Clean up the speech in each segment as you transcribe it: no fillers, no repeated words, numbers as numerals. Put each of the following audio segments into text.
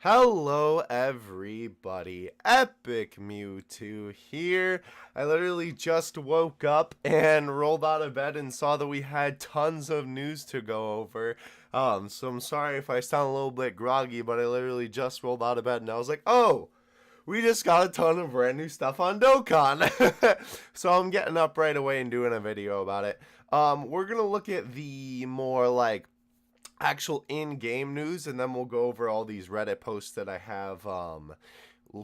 Hello everybody, Epic Mewtwo here. I literally just woke up and rolled out of bed and saw that we had tons of news to go over. So I'm sorry if I sound a little bit groggy, but I literally just rolled out of bed and I was like, oh, we just got a ton of brand new stuff on Dokkan. So I'm getting up right away and doing a video about it. We're gonna look at the more like actual in-game news, and then we'll go over all these Reddit posts that I have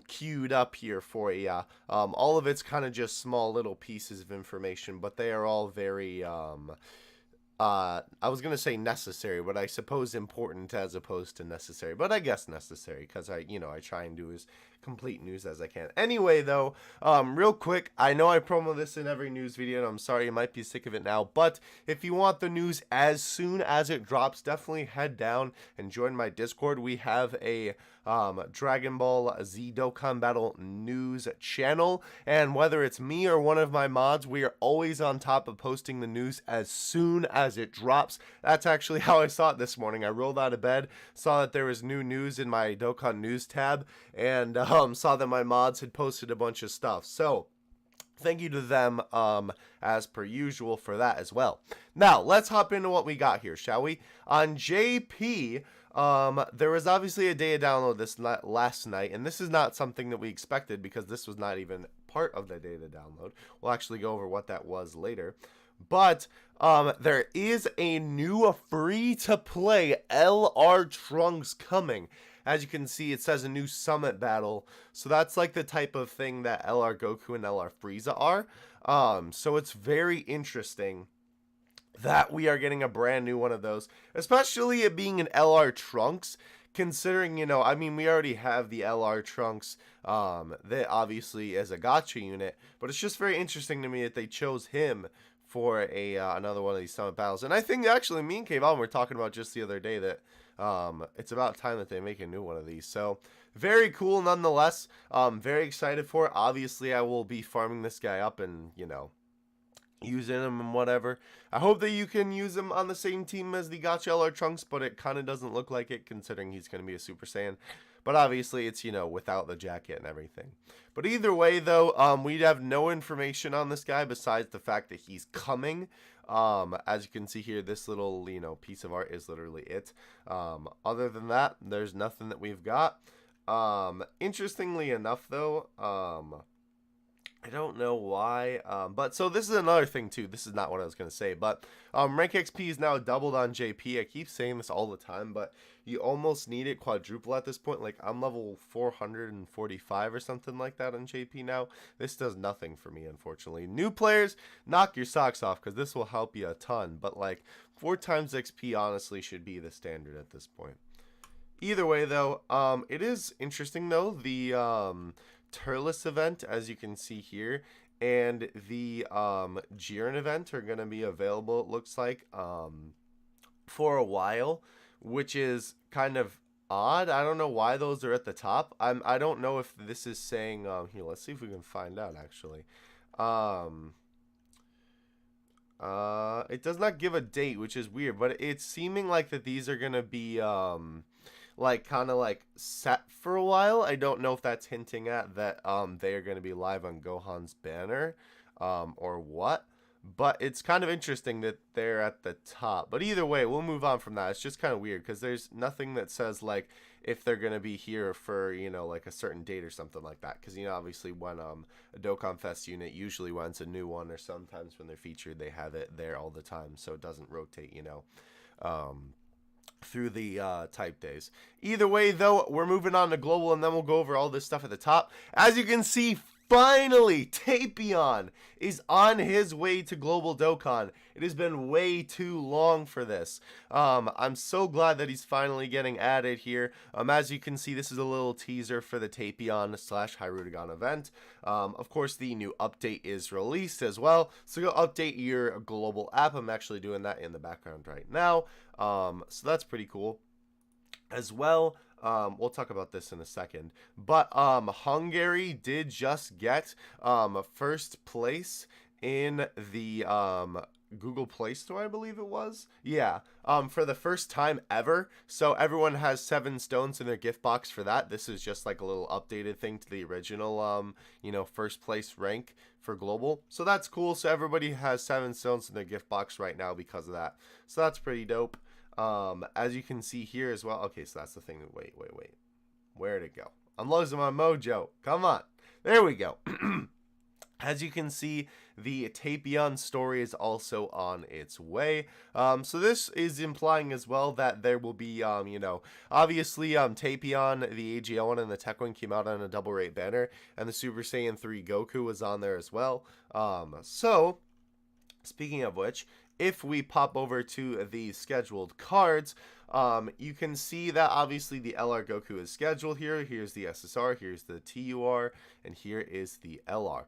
queued up here for you. All of it's kind of just small little pieces of information, but they are all very I was gonna say necessary, but I suppose important as opposed to necessary. But I guess necessary because I try and do as complete news as I can. Anyway, though, real quick, I know I promo this in every news video, and I'm sorry you might be sick of it now. But if you want the news as soon as it drops, definitely head down and join my Discord. We have a Dragon Ball Z Dokkan Battle news channel, and whether it's me or one of my mods, we are always on top of posting the news as soon as it drops. That's actually how I saw it this morning. I rolled out of bed, saw that there was new news in my Dokkan news tab, and saw that my mods had posted a bunch of stuff. So thank you to them, as per usual, for that as well. Now, let's hop into what we got here, shall we? On JP, there was obviously a data download this last night, and this is not something that we expected because this was not even part of the data download. We'll actually go over what that was later. But there is a new free-to-play LR Trunks coming. As you can see, it says a new summit battle. So that's like the type of thing that LR Goku and LR Frieza are. So it's very interesting that we are getting a brand new one of those, especially it being an LR Trunks, considering, I mean, we already have the LR Trunks, that obviously is a gacha unit, but it's just very interesting to me that they chose him for another one of these summit battles. And I think actually me and Kayvon were talking about just the other day that it's about time that they make a new one of these. So very cool nonetheless. Very excited for it. Obviously I will be farming this guy up and using him and whatever. I hope that you can use him on the same team as the Gacha LR Trunks, but it kind of doesn't look like it considering he's going to be a Super Saiyan. But obviously it's, without the jacket and everything. But either way, though, we have no information on this guy besides the fact that he's coming. As you can see here, this little, piece of art is literally it. Other than that, there's nothing that we've got. Interestingly enough, though, I don't know why, but so this is another thing too. This is not what I was going to say, but rank XP is now doubled on JP. I keep saying this all the time, but you almost need it quadruple at this point. Like, I'm level 445 or something like that on JP now. This does nothing for me, unfortunately. New players, knock your socks off because this will help you a ton, but like 4 times XP honestly should be the standard at this point. Either way, though, it is interesting though, the Turles event, as you can see here, and the Jiren event are going to be available, it looks like, for a while, which is kind of odd. I don't know why those are at the top. I don't know if this is saying, here, let's see if we can find out, actually. It does not give a date, which is weird, but it's seeming like that these are going to be, like kind of like set for a while. I don't know if that's hinting at that they are going to be live on Gohan's banner or what, but it's kind of interesting that they're at the top. But either way, we'll move on from that. It's just kind of weird because there's nothing that says like if they're going to be here for like a certain date or something like that, because obviously when a Dokkan Fest unit, usually when it's a new one or sometimes when they're featured, they have it there all the time, so it doesn't rotate through the type days. Either way, though, we're moving on to global, and then we'll go over all this stuff at the top. As you can see, finally, TAIPON is on his way to global Dokkan. It has been way too long for this. I'm so glad that he's finally getting added here. As you can see, this is a little teaser for the TAIPON / Hyrudigan event. Of course, the new update is released as well, so go update your global app. I'm actually doing that in the background right now. So that's pretty cool as well. We'll talk about this in a second, but Hungary did just get first place in the Google Play Store, I believe it was. Yeah. For the first time ever. So everyone has 7 stones in their gift box for that. This is just like a little updated thing to the original first place rank for global. So that's cool. So everybody has 7 stones in their gift box right now because of that. So that's pretty dope. As you can see here as well. Okay, so that's the thing. Wait. Where'd it go? I'm losing my mojo. Come on. There we go. As you can see, the TAIPON story is also on its way. So this is implying as well that there will be, obviously, TAIPON, the AGL one, and the Tech one came out on a double rate banner, and the Super Saiyan 3 Goku was on there as well. So, speaking of which, if we pop over to the scheduled cards, you can see that obviously the LR Goku is scheduled here. Here's the SSR, here's the TUR, and here is the LR.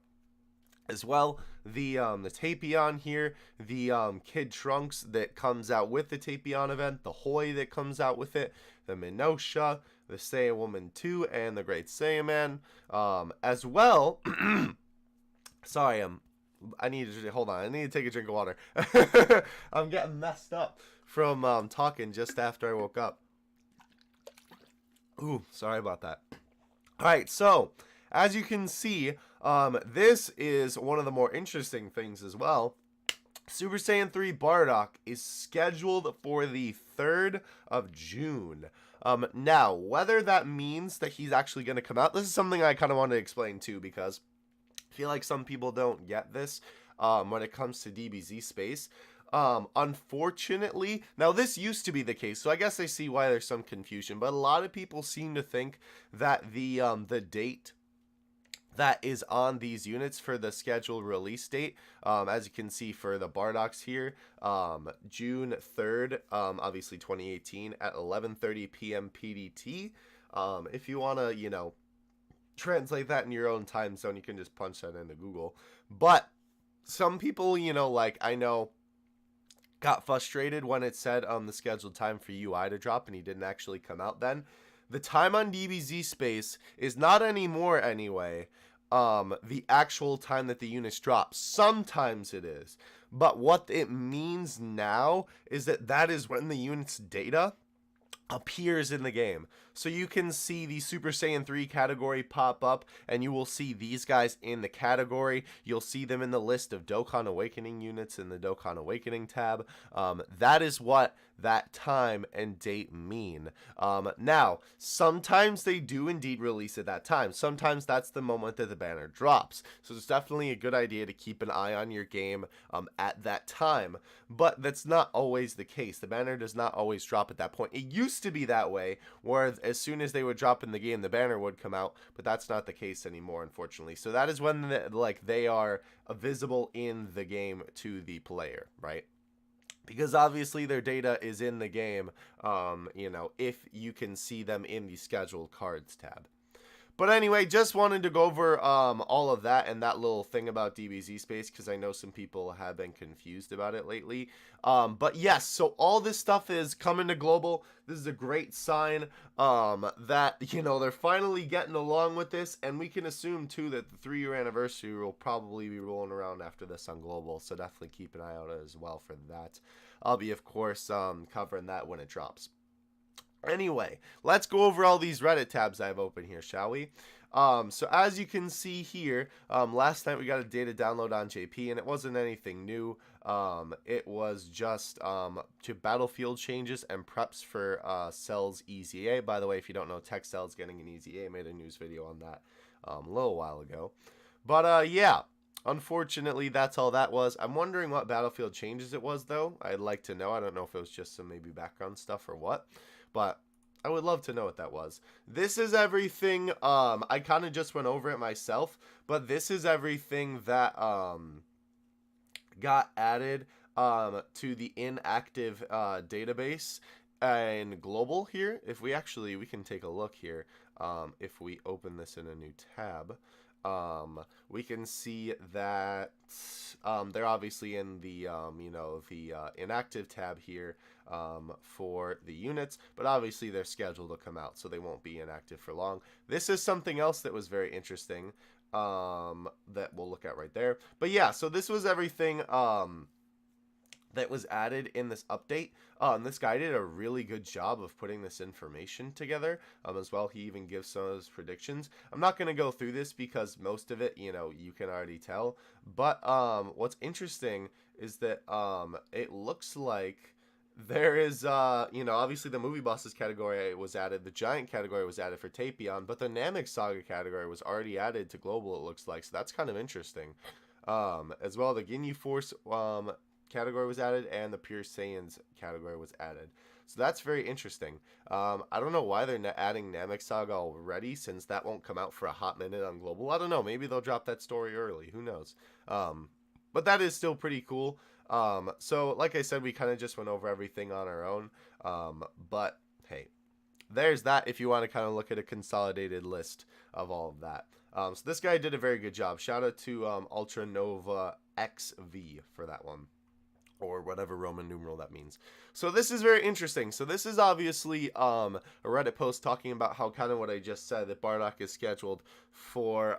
As well, the TAIPON here, the Kid Trunks that comes out with the TAIPON event, the Hoi that comes out with it, the Minosha, the Saiyan Woman 2, and the Great Saiyan Man. As well, sorry, I need to hold on. I need to take a drink of water. I'm getting messed up from talking just after I woke up. Ooh, sorry about that. All right, so as you can see, this is one of the more interesting things as well. Super Saiyan 3 Bardock is scheduled for the 3rd of June. Now, whether that means that he's actually going to come out, this is something I kind of want to explain too, because I feel like some people don't get this when it comes to DBZ space. Unfortunately, now this used to be the case, so I guess I see why there's some confusion, but a lot of people seem to think that the date that is on these units for the scheduled release date, as you can see for the Bardocks here, June 3rd, obviously 2018 at 11:30 p.m. PDT. If you want to, translate that in your own time zone, you can just punch that into Google. But some people, I know, got frustrated when it said the scheduled time for UI to drop and he didn't actually come out then. The time on DBZ space is not anymore anyway the actual time that the units drop. Sometimes it is, but what it means now is that is when the unit's data appears in the game. So you can see the Super Saiyan 3 category pop up, and you will see these guys in the category. You'll see them in the list of Dokkan Awakening units in the Dokkan Awakening tab. That is what that time and date mean. Now, sometimes they do indeed release at that time. Sometimes that's the moment that the banner drops. So it's definitely a good idea to keep an eye on your game at that time. But that's not always the case. The banner does not always drop at that point. It used to be that way, where as soon as they would drop in the game, the banner would come out, but that's not the case anymore, unfortunately. So that is when they are visible in the game to the player, right? Because obviously their data is in the game, if you can see them in the scheduled cards tab. But anyway, just wanted to go over all of that and that little thing about DBZ space, because I know some people have been confused about it lately. But yes, so all this stuff is coming to global. This is a great sign that, they're finally getting along with this. And we can assume, too, that the 3-year anniversary will probably be rolling around after this on global. So definitely keep an eye out as well for that. I'll be, of course, covering that when it drops. Anyway, let's go over all these Reddit tabs I have open here, shall we? So as you can see here, last night we got a data download on JP, and it wasn't anything new. It was just to battlefield changes and preps for Cell's EZA. By the way, if you don't know, Tech Cell's getting an EZA. I made a news video on that a little while ago. But yeah, unfortunately, that's all that was. I'm wondering what battlefield changes it was, though. I'd like to know. I don't know if it was just some maybe background stuff or what. But I would love to know what that was. This is everything. I kind of just went over it myself, but this is everything that got added to the inactive database and global here. If we can take a look here. If we open this in a new tab, we can see that they're obviously in the inactive tab here for the units, but obviously they're scheduled to come out, so they won't be inactive for long. This is something else that was very interesting that we'll look at right there. But yeah, so this was everything that was added in this update. This guy did a really good job of putting this information together as well. He even gives some of his predictions. I'm not going to go through this because most of it, you know, you can already tell. But what's interesting is that it looks like there is, you know, obviously the movie bosses category was added, the giant category was added for TAIPON, but the Namek Saga category was already added to global, it looks like, so that's kind of interesting. As well, the Ginyu Force category was added, and the Pure Saiyans category was added. So that's very interesting. I don't know why they're adding Namek Saga already, since that won't come out for a hot minute on global. I don't know, maybe they'll drop that story early, who knows. But that is still pretty cool. So like I said, we kind of just went over everything on our own. But hey, there's that if you want to kind of look at a consolidated list of all of that. So this guy did a very good job. Shout out to Ultra Nova XV for that one, or whatever Roman numeral that means. So this is very interesting. So this is obviously a Reddit post talking about how kind of what I just said, that Bardock is scheduled for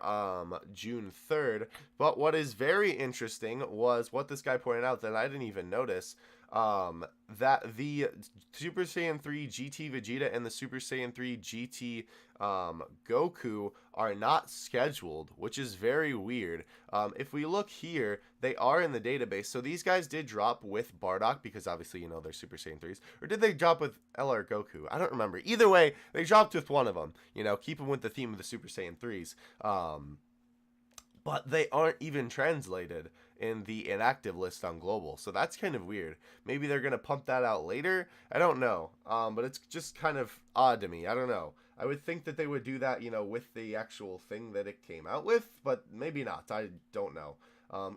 June 3rd. But what is very interesting was what this guy pointed out that I didn't even notice. That the Super Saiyan 3 GT Vegeta and the Super Saiyan 3 GT Goku are not scheduled, which is very weird. If we look here, they are in the database. So these guys did drop with Bardock because obviously, you know, they're Super Saiyan 3s. Or did they drop with LR Goku? I don't remember. Either way, they dropped with one of them. You know, keep them with the theme of the Super Saiyan 3s. But they aren't even translated in the inactive list on global, so that's kind of weird. Maybe they're gonna pump that out later, I don't know. But it's just kind of odd to me. I don't know, I would think that they would do that, you know, with the actual thing that it came out with, but maybe not. I don't know.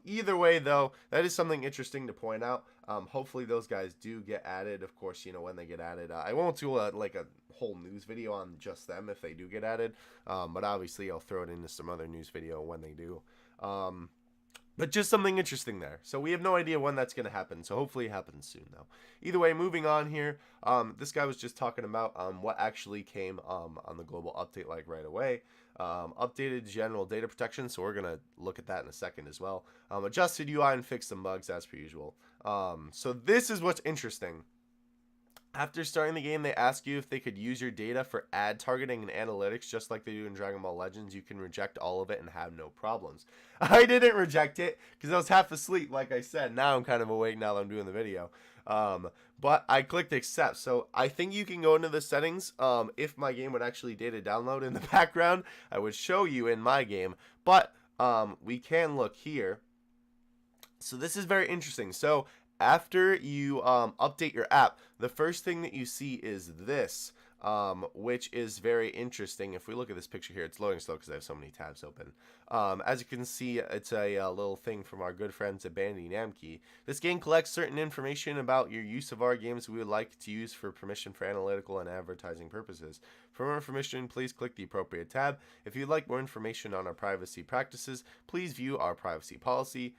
Either way, though, that is something interesting to point out. Hopefully those guys do get added. Of course, you know, when they get added, I won't do like a whole news video on just them if they do get added, but obviously I'll throw it into some other news video when they do. But just something interesting there. So we have no idea when that's going to happen. So hopefully it happens soon, though. Either way, moving on here. This guy was just talking about what actually came on the global update like right away. Updated general data protection. So we're going to look at that in a second as well. Adjusted UI and fixed some bugs as per usual. So this is what's interesting. After starting the game, they ask you if they could use your data for ad targeting and analytics, just like they do in Dragon Ball Legends. You can reject all of it and have no problems. I didn't reject it because I was half asleep, like I said. Now I'm kind of awake now that I'm doing the video. But I clicked accept. So I think you can go into the settings. If my game would actually data download in the background, I would show you in my game. But we can look here. So this is very interesting. So after you update your app, the first thing that you see is this, which is very interesting. If we look at this picture here, it's loading slow because I have so many tabs open. As you can see, it's a little thing from our good friends at Bandy Namco. This game collects certain information about your use of our games we would like to use for permission for analytical and advertising purposes. For more information, please click the appropriate tab. If you'd like more information on our privacy practices, please view our privacy policy.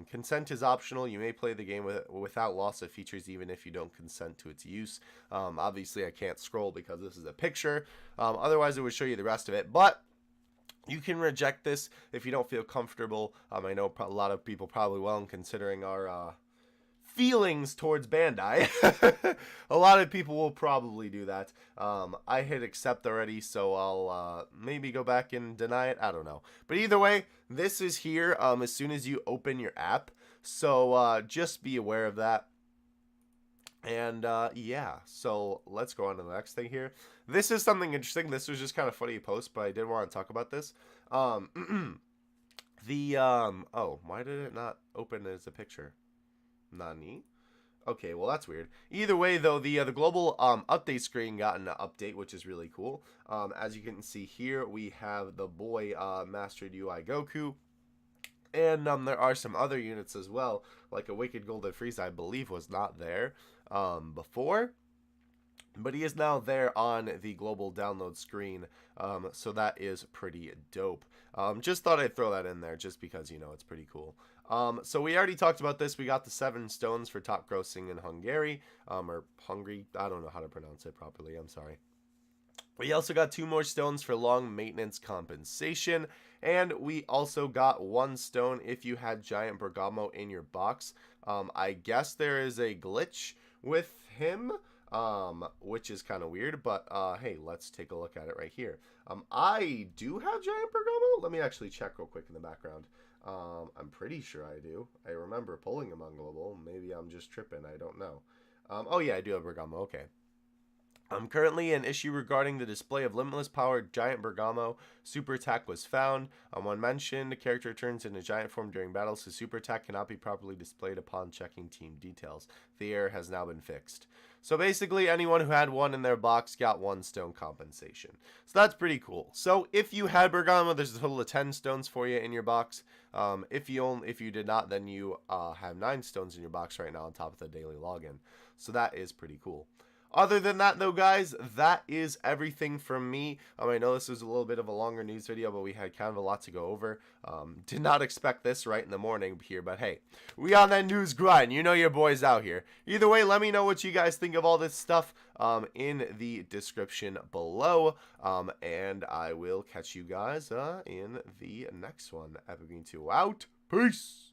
Consent is optional. You may play the game without loss of features even if you don't consent to its use. Obviously, I can't scroll because this is a picture. Otherwise, it would show you the rest of it. But you can reject this if you don't feel comfortable. I know a lot of people probably will, and considering our feelings towards Bandai, a lot of people will probably do that. I hit accept already, so I'll maybe go back and deny it. I don't know. But either way, this is here as soon as you open your app. So just be aware of that. And yeah, so let's go on to the next thing here. This is something interesting. This was just kind of funny post, but I did want to talk about this. Oh, why did it not open as a picture? Nani? Okay, well that's weird. Either way, though, the global update screen got an update, which is really cool. As you can see here, we have the boy Mastered UI Goku. And there are some other units as well, like a Wicked Golden Frieza, I believe was not there before. But he is now there on the global download screen, so that is pretty dope. Just thought I'd throw that in there just because, you know, it's pretty cool. So we already talked about this. We got the 7 stones for top grossing in Hungary, or Hungary. I don't know how to pronounce it properly. I'm sorry. We also got 2 more stones for long maintenance compensation, and we also got 1 stone if you had Giant Bergamo in your box. I guess there is a glitch with him, which is kind of weird, but hey, let's take a look at it right here. I do have Giant Bergamo. Let me actually check real quick in the background. I'm pretty sure I do. I remember pulling him on global. Maybe I'm just tripping. I don't know. Oh yeah, I do have Bergamo. Okay. Currently, an issue regarding the display of limitless power Giant Bergamo super attack was found. When mentioned, the character returns in a giant form during battles, so super attack cannot be properly displayed upon checking team details. The error has now been fixed. So basically, anyone who had one in their box got 1 stone compensation. So that's pretty cool. So if you had Bergamo, there's a total of 10 stones for you in your box. If you did not, then you have 9 stones in your box right now on top of the daily login. So that is pretty cool. Other than that, though, guys, that is everything from me. I know this was a little bit of a longer news video, but we had kind of a lot to go over. Did not expect this right in the morning here, but hey, we on that news grind. You know your boy's out here. Either way, let me know what you guys think of all this stuff in the description below, and I will catch you guys in the next one. Epic Green 2 out. Peace!